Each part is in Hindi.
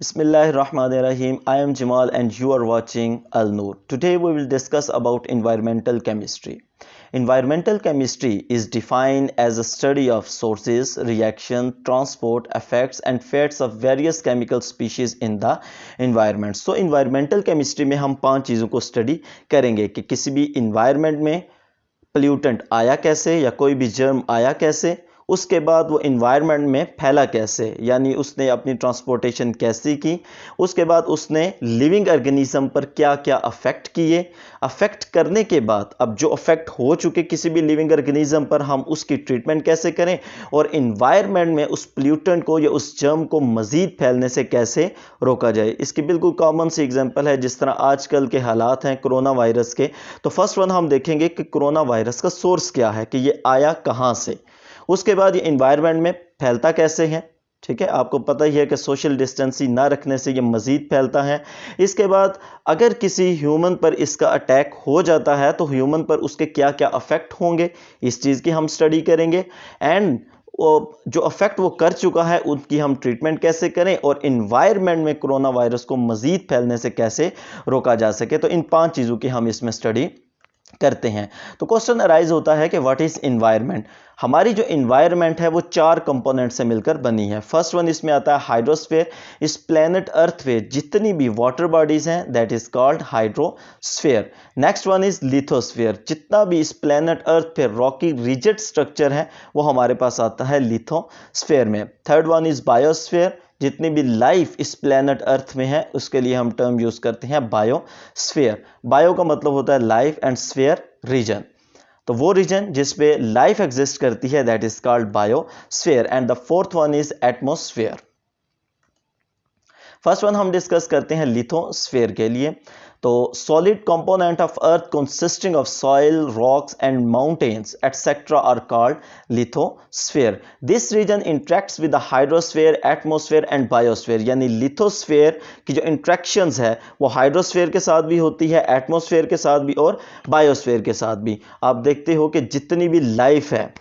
Bismillahirrahmanirrahim. I am Jamal and you are watching Al Noor. Today we will discuss about environmental chemistry. Environmental chemistry is defined as a study of sources, reaction, transport, effects and effects of various chemical species in the environment. So environmental chemistry में हम 5 चीज़ों को स्टडी करेंगे कि किसी भी environment में पोल्यूटेंट आया कैसे या कोई भी जर्म आया कैसे, उसके बाद वो इन्वायरमेंट में फैला कैसे, यानी उसने अपनी ट्रांसपोर्टेशन कैसी की, उसके बाद उसने लिविंग ऑर्गेनिज्म पर क्या क्या अफेक्ट किए, अफेक्ट करने के बाद अब जो अफेक्ट हो चुके किसी भी लिविंग ऑर्गेनिज्म पर हम उसकी ट्रीटमेंट कैसे करें और इन्वायरमेंट में उस पोल्यूटेंट को या उस जर्म को मज़ीद फैलने से कैसे रोका जाए। इसकी बिल्कुल कॉमन सी एग्जांपल है जिस तरह आजकल के हालात हैं कोरोना वायरस के। तो फर्स्ट वन हम देखेंगे कि कोरोना वायरस का सोर्स क्या है, कि ये आया कहाँ से, उसके बाद ये इन्वायरमेंट में फैलता कैसे है। ठीक है, आपको पता ही है कि सोशल डिस्टेंसिंग ना रखने से ये मज़ीद फैलता है। इसके बाद अगर किसी ह्यूमन पर इसका अटैक हो जाता है तो ह्यूमन पर उसके क्या क्या अफेक्ट होंगे, इस चीज़ की हम स्टडी करेंगे। एंड जो अफेक्ट वो कर चुका है उनकी हम ट्रीटमेंट कैसे करें और इन्वायरमेंट में कोरोना वायरस को मज़ीद फैलने से कैसे रोका जा सके। तो इन 5 चीज़ों की हम इसमें स्टडी करते हैं। तो क्वेश्चन अराइज होता है कि व्हाट इज एनवायरनमेंट। हमारी जो एनवायरनमेंट है वो 4 कंपोनेंट से मिलकर बनी है। फर्स्ट वन इसमें आता है हाइड्रोस्फीयर। इस प्लेनेट अर्थ पे जितनी भी वाटर बॉडीज हैं that is called hydrosphere. Next one is lithosphere. जितना भी इस प्लेनेट अर्थ पे रॉकी रिजिड स्ट्रक्चर है वो हमारे पास आता है लिथोस्फीयर में। Third one is biosphere. जितनी भी लाइफ इस प्लेनेट अर्थ में है उसके लिए हम टर्म यूज करते हैं बायोस्फीयर। बायो का मतलब होता है लाइफ एंड स्फीयर रीजन, तो वो रीजन जिस पे लाइफ एग्जिस्ट करती है that is called biosphere. And the fourth one is atmosphere. First one हम डिस्कस करते हैं लिथोस्फीयर के लिए। तो solid component of earth consisting of soil, rocks and mountains etcetera are called lithosphere. This region interacts with the hydrosphere, atmosphere and biosphere. यानी लिथोस्फीयर की जो इंट्रैक्शंस है वो हाइड्रोस्फीयर के साथ भी होती है, एटमॉस्फेयर के साथ भी और बायोस्फीयर के साथ भी। आप देखते हो कि जितनी भी लाइफ है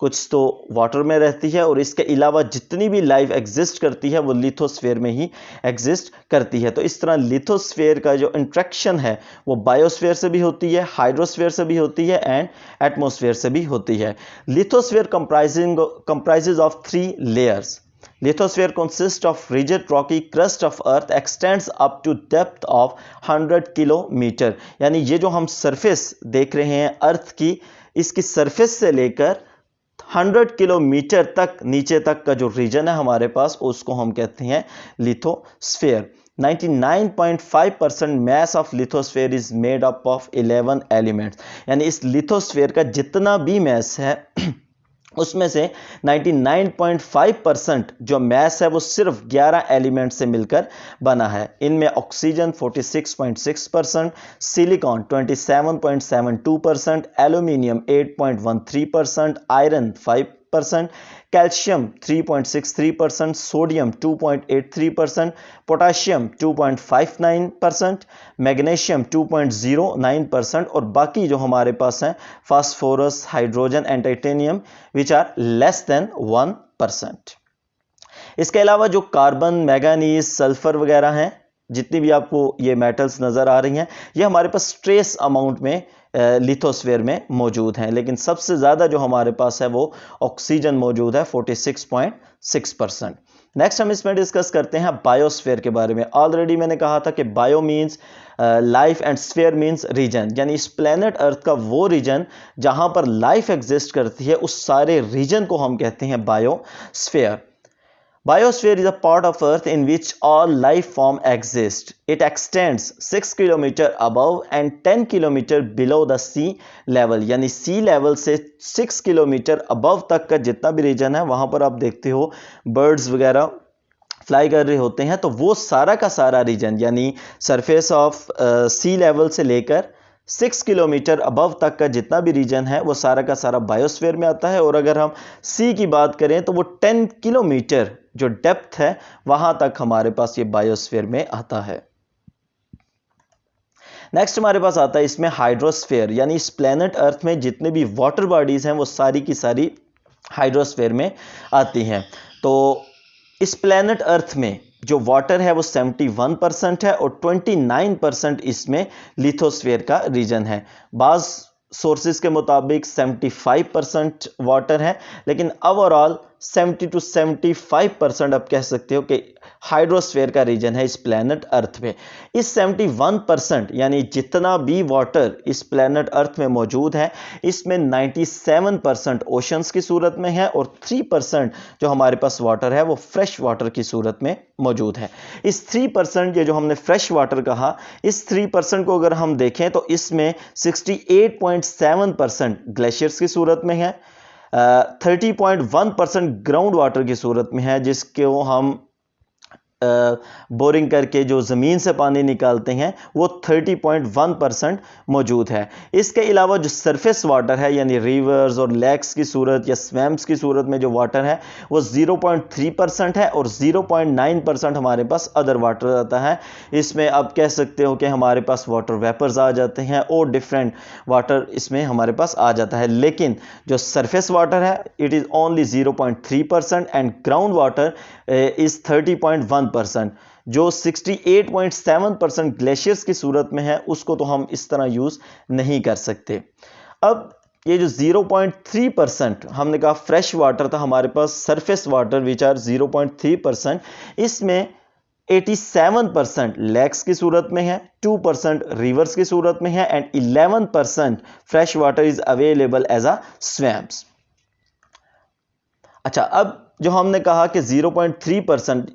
कुछ तो वाटर में रहती है और इसके अलावा जितनी भी लाइफ एग्जिस्ट करती है वो लिथोस्फीयर में ही एग्जिस्ट करती है। तो इस तरह लिथोस्फीयर का जो इंट्रैक्शन है वो बायोस्फीयर से भी होती है, हाइड्रोस्फीयर से भी होती है एंड एटमॉस्फेयर से भी होती है। Lithosphere comprises of 3 layers. Lithosphere consists of rigid rocky crust of earth extends up to depth of 100 kilometre. यानी ये जो हम सरफेस देख रहे हैं अर्थ की, इसकी सरफेस से लेकर 100 किलोमीटर तक नीचे तक का जो रीजन है हमारे पास उसको हम कहते हैं lithosphere. 99.5% mass of lithosphere is made up of 11 elements। यानी इस लिथोस्फीयर का जितना भी मैस है उसमें से 99.5% जो मैस है वो सिर्फ 11 एलिमेंट से मिलकर बना है। इनमें oxygen 46.6%, silicon 27.72%, aluminium 8.13%, iron 5%, calcium 3.63%, sodium 2.83%, potassium 2.59%, magnesium 2.09% और बाकी जो हमारे पास हैं phosphorus, hydrogen and titanium which are less than 1%। इसके अलावा जो कार्बन, मैंगनीज, सल्फर वगैरह हैं, जितनी भी आपको ये मेटल्स नज़र आ रही हैं ये हमारे पास ट्रेस अमाउंट में लिथोस्फीयर में मौजूद हैं, लेकिन सबसे ज़्यादा जो हमारे पास है वो ऑक्सीजन मौजूद है 46.6%। नेक्स्ट हम इसमें डिस्कस करते हैं बायोस्फीयर के बारे में। ऑलरेडी मैंने कहा था कि bio means life and sphere means region, यानी इस प्लेनेट अर्थ का वो रीजन जहां पर लाइफ एग्जिस्ट करती है उस सारे रीजन को हम कहते हैं biosphere. Biosphere is a part of Earth in which all life form exist. It extends 6 kilometer above and 10 kilometer below the sea level। यानी sea level से 6 किलोमीटर above तक का जितना भी रीजन है वहाँ पर आप देखते हो बर्ड्स वगैरह फ्लाई कर रहे होते हैं। तो वो सारा का सारा रीजन यानी सरफेस ऑफ सी लेवल से लेकर 6 किलोमीटर अबव तक का जितना भी रीजन है वो सारा का सारा बायोस्फीयर में आता है। और अगर हम सी की बात करें तो वो 10 किलोमीटर जो डेप्थ है वहां तक हमारे पास ये बायोस्फीयर में आता है। नेक्स्ट हमारे पास आता है इसमें हाइड्रोस्फीयर, यानी इस प्लेनेट अर्थ में जितने भी वाटर बॉडीज हैं वो सारी की सारी हाइड्रोस्फीयर में आती हैं। तो इस प्लेनेट अर्थ में जो वाटर है वो 71% है और 29% इसमें लिथोस्फीयर का रीजन है। बाज सोर्सेज के मुताबिक 75% वाटर है, लेकिन ओवरऑल 70 to 75% आप कह सकते हो कि हाइड्रोस्फीयर का रीजन है इस प्लेनेट अर्थ पे। इस 71% यानी जितना भी वाटर इस प्लेनेट अर्थ में मौजूद है, इसमें 97% ओशंस की सूरत में है और 3% जो हमारे पास वाटर है वो फ्रेश वाटर की सूरत में मौजूद है। इस 3% ये जो हमने फ्रेश वाटर कहा, इस 3% को अगर हम देखें तो इसमें 68.7% ग्लेशियर्स की सूरत में है, 30.1% ग्राउंड वाटर की सूरत में है, जिसको हम बोरिंग करके जो ज़मीन से पानी निकालते हैं वो 30.1% मौजूद है। इसके अलावा जो सरफेस वाटर है यानी रिवर्स और लेक्स की सूरत या स्वैम्प्स की सूरत में जो वाटर है वो 0.3% है और 0.9% हमारे पास अदर वाटर आता है। इसमें आप कह सकते हो कि हमारे पास वाटर वेपर्स आ जाते हैं और डिफरेंट वाटर इसमें हमारे पास आ जाता है, लेकिन जो सरफेस वाटर है it is only 0.3% and ground water is 30.1%। जो 68.7% ग्लेशियर्स की सूरत में है उसको तो हम इस तरह यूज़ नहीं कर सकते। अब ये जो 0.3% हमने कहा फ्रेश वाटर था हमारे पास, सरफेस वाटर विच आर 0.3%, इसमें 87% लेक्स की सूरत में है, 2% रिवर्स की सूरत में है and 11% fresh water is available as a swamps. अच्छा, अब जो हमने कहा कि 0.3%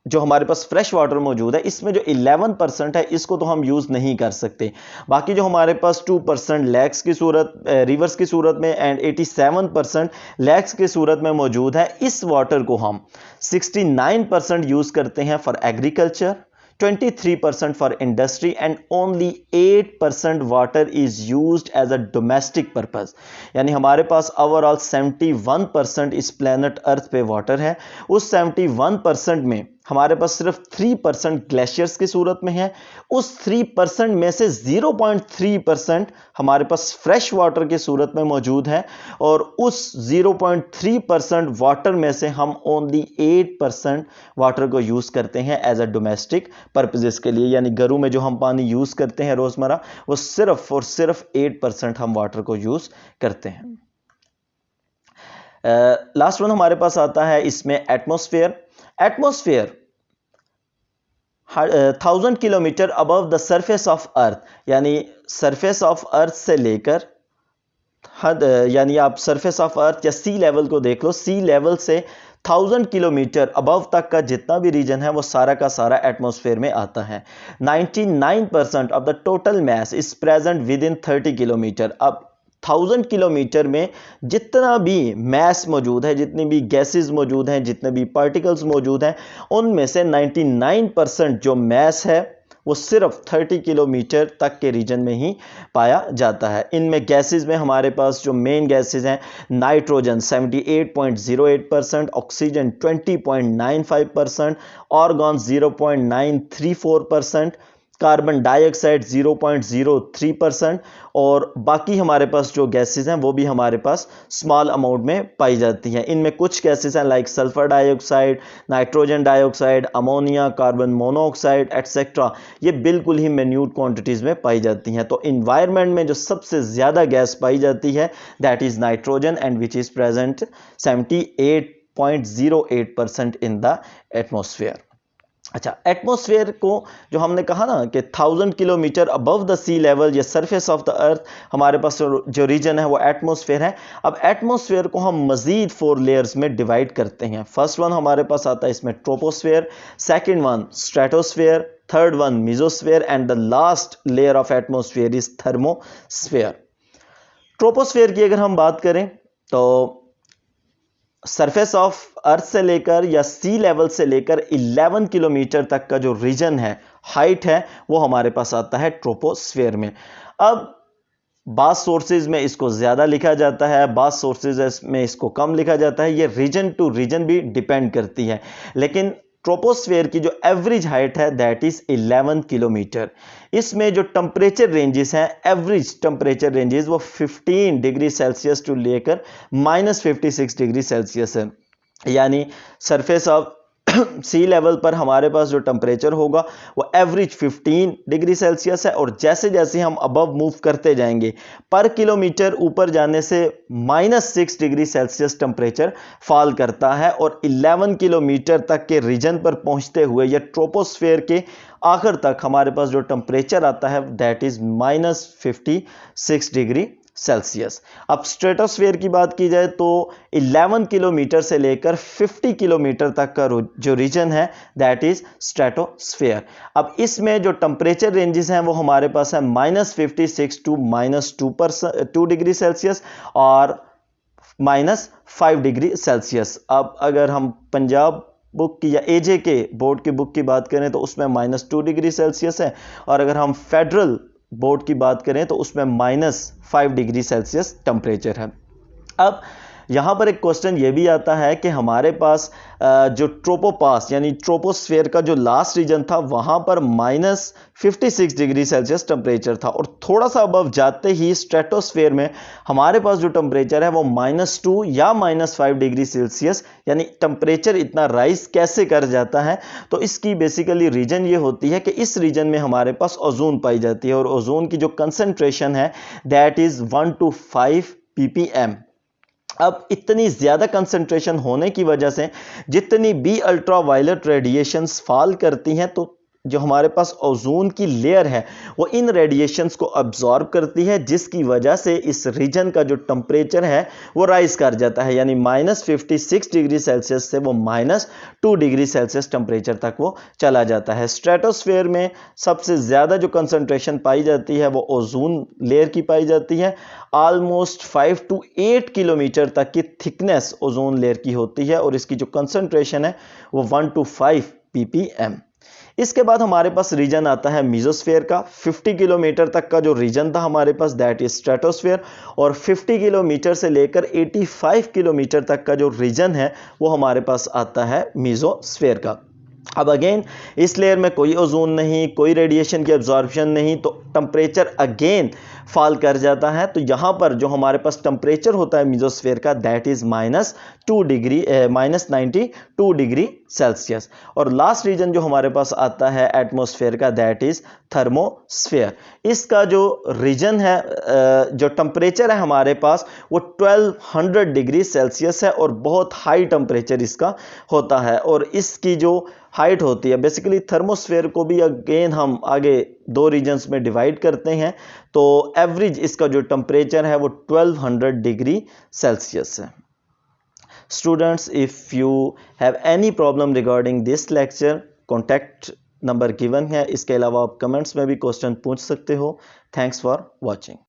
जो हमारे पास फ्रेश वाटर मौजूद है, इसमें जो 11% है इसको तो हम यूज़ नहीं कर सकते। बाकी जो हमारे पास 2% लेक्स की सूरत रिवर्स की सूरत में एंड 87% लेक्स की सूरत में मौजूद है, इस वाटर को हम 69% यूज़ करते हैं for agriculture, 23% for industry and only 8% water is used as a domestic purpose। यानी हमारे पास ओवरऑल 71% इस प्लेनेट अर्थ पे वाटर है। उस 71% में हमारे पास सिर्फ 3% ग्लेशियर्स की सूरत में है। उस 3% में से 0.3% हमारे पास फ्रेश वाटर की सूरत में मौजूद है और उस 0.3% वाटर में से हम ओनली 8% वाटर को यूज़ करते हैं एज अ डोमेस्टिक पर्पजेस के लिए। यानी घरों में जो हम पानी यूज़ करते हैं रोज़मर्रा, वो सिर्फ और सिर्फ 8% हम वाटर को यूज़ करते हैं। लास्ट वन हमारे पास आता है इसमें atmosphere. Atmosphere 1000 kilometre above the surface of earth, यानी सरफेस ऑफ अर्थ से लेकर यानी आप सरफेस ऑफ अर्थ या सी लेवल को देख लो, सी लेवल से 1000 किलोमीटर अबव तक का जितना भी रीजन है वो सारा का सारा एटमॉस्फेयर में आता है। 99% of the total mass is present with in 30 kilometre. अब 1000 किलोमीटर में जितना भी मास मौजूद है, जितनी भी गैसेस मौजूद हैं, जितने भी पार्टिकल्स मौजूद हैं, उनमें से 99% जो मास है वो सिर्फ 30 किलोमीटर तक के रीजन में ही पाया जाता है। इनमें गैसेस में हमारे पास जो मेन गैसेस हैं, nitrogen 78.08%, oxygen 20.95%, argon 0.934%, carbon dioxide 0.03% और बाकी हमारे पास जो गैसेस हैं वो भी हमारे पास स्मॉल अमाउंट में पाई जाती हैं। इनमें कुछ गैसेस हैं like sulphur dioxide, nitrogen dioxide, ammonia, carbon monoxide etcetera, ये बिल्कुल ही मिन्यूट क्वांटिटीज़ में पाई जाती हैं। तो इन्वायरमेंट में जो सबसे ज़्यादा गैस पाई जाती है that is nitrogen and which is present 78.08% in the atmosphere. अच्छा, एटमॉस्फेयर को जो हमने कहा ना कि 1000 kilometre above the sea level या सरफेस ऑफ द अर्थ हमारे पास जो रीजन है वो एटमॉस्फेयर है। अब एटमॉस्फेयर को हम मजीद 4 लेयर्स में डिवाइड करते हैं। फर्स्ट वन हमारे पास आता है इसमें troposphere, second one stratosphere, third one mesosphere and the last layer of atmosphere is thermosphere. Troposphere की अगर हम बात करें तो सरफेस ऑफ अर्थ से लेकर या सी लेवल से लेकर 11 किलोमीटर तक का जो रीजन है, हाइट है, वो हमारे पास आता है ट्रोपोस्फेयर में। अब बास सोर्सेज में इसको ज़्यादा लिखा जाता है, बास सोर्सेज में इसको कम लिखा जाता है। ये रीजन टू रीजन भी डिपेंड करती है, लेकिन ट्रोपोस्फेयर की जो एवरेज हाइट है दैट इज 11 किलोमीटर। इसमें जो टेम्परेचर रेंजेस हैं, एवरेज टेम्परेचर रेंजेस वो 15 डिग्री सेल्सियस टू लेकर -56 डिग्री सेल्सियस है। यानी सरफेस ऑफ सी लेवल पर हमारे पास जो टेम्परेचर होगा वो एवरेज 15 डिग्री सेल्सियस है, और जैसे जैसे हम अबव मूव करते जाएंगे पर किलोमीटर ऊपर जाने से -6 डिग्री सेल्सियस टेम्परेचर फॉल करता है, और 11 किलोमीटर तक के रीजन पर पहुंचते हुए या ट्रोपोस्फेयर के आखिर तक हमारे पास जो टेम्परेचर आता है दैट इज -56 डिग्री सेल्सियस। अब स्ट्रेटोस्फेयर की बात की जाए तो 11 किलोमीटर से लेकर 50 किलोमीटर तक का जो रीजन है दैट इज स्ट्रेटोस्फेयर। अब इसमें जो टेम्परेचर रेंजेस हैं वो हमारे पास है -56 टू -2 डिग्री सेल्सियस और -5 डिग्री सेल्सियस। अब अगर हम पंजाब बुक की या एजे के बोर्ड की बुक की बात करें तो उसमें -2 डिग्री सेल्सियस है, और अगर हम फेडरल बोर्ड की बात करें तो उसमें -5 डिग्री सेल्सियस टेम्परेचर है। अब यहाँ पर एक क्वेश्चन ये भी आता है कि हमारे पास जो ट्रोपोपास यानी ट्रोपोस्फेयर का जो लास्ट रीजन था वहाँ पर -56 डिग्री सेल्सियस टेम्परेचर था, और थोड़ा सा अबव जाते ही स्ट्रेटोस्फेयर में हमारे पास जो टेम्परेचर है वो -2 या -5 डिग्री सेल्सियस, यानी टेम्परेचर इतना राइज कैसे कर जाता है। तो इसकी बेसिकली रीजन ये होती है कि इस रीजन में हमारे पास ओजोन पाई जाती है, और ओजोन की जो कंसंट्रेशन है दैट इज 1 to 5 ppm। अब इतनी ज़्यादा कंसंट्रेशन होने की वजह से जितनी भी अल्ट्रावायलेट रेडिएशंस फॉल करती हैं तो जो हमारे पास ओजोन की लेयर है वो इन रेडिएशंस को अब्जॉर्ब करती है, जिसकी वजह से इस रीजन का जो टेम्परेचर है वो राइज कर जाता है, यानी -56 डिग्री सेल्सियस से वो -2 डिग्री सेल्सियस टेम्परेचर तक वो चला जाता है। स्ट्रेटोस्फेयर में सबसे ज़्यादा जो कंसंट्रेशन पाई जाती है वो ओजोन लेयर की पाई जाती है। ऑलमोस्ट 5 to 8 किलोमीटर तक की थिकनेस ओजोन लेयर की होती है, और इसकी जो कंसंट्रेशन है वो 1 to 5 ppm। इसके बाद हमारे पास रीजन आता है मीजोस्फेयर का। 50 किलोमीटर तक का जो रीजन था हमारे पास दैट इज स्ट्रेटोस्फेयर, और 50 किलोमीटर से लेकर 85 किलोमीटर तक का जो रीजन है वो हमारे पास आता है मीजोस्फेयर का। अब अगेन इस लेयर में कोई ओजोन नहीं, कोई रेडिएशन की एब्जॉर्प्शन नहीं, तो टेम्परेचर अगेन फॉल कर जाता है। तो यहाँ पर जो हमारे पास टेम्परेचर होता है मीजोस्फेयर का दैट इज -92 डिग्री सेल्सियस। और लास्ट रीजन जो हमारे पास आता है एटमॉस्फेयर का दैट इज थर्मोस्फेयर। इसका जो रीजन है जो टेम्परेचर है हमारे पास वो 1200 डिग्री सेल्सियस है, और बहुत हाई टेम्परेचर इसका होता है, और इसकी जो हाइट होती है बेसिकली थर्मोस्फेयर को भी अगेन हम आगे 2 रीजन्स में डिवाइड करते हैं, तो एवरेज इसका जो टेम्परेचर है वो 1200 डिग्री सेल्सियस है। Students, if you have any problem regarding this lecture, contact number given है। इसके अलावा आप कमेंट्स में भी क्वेश्चन पूछ सकते हो। Thanks for watching.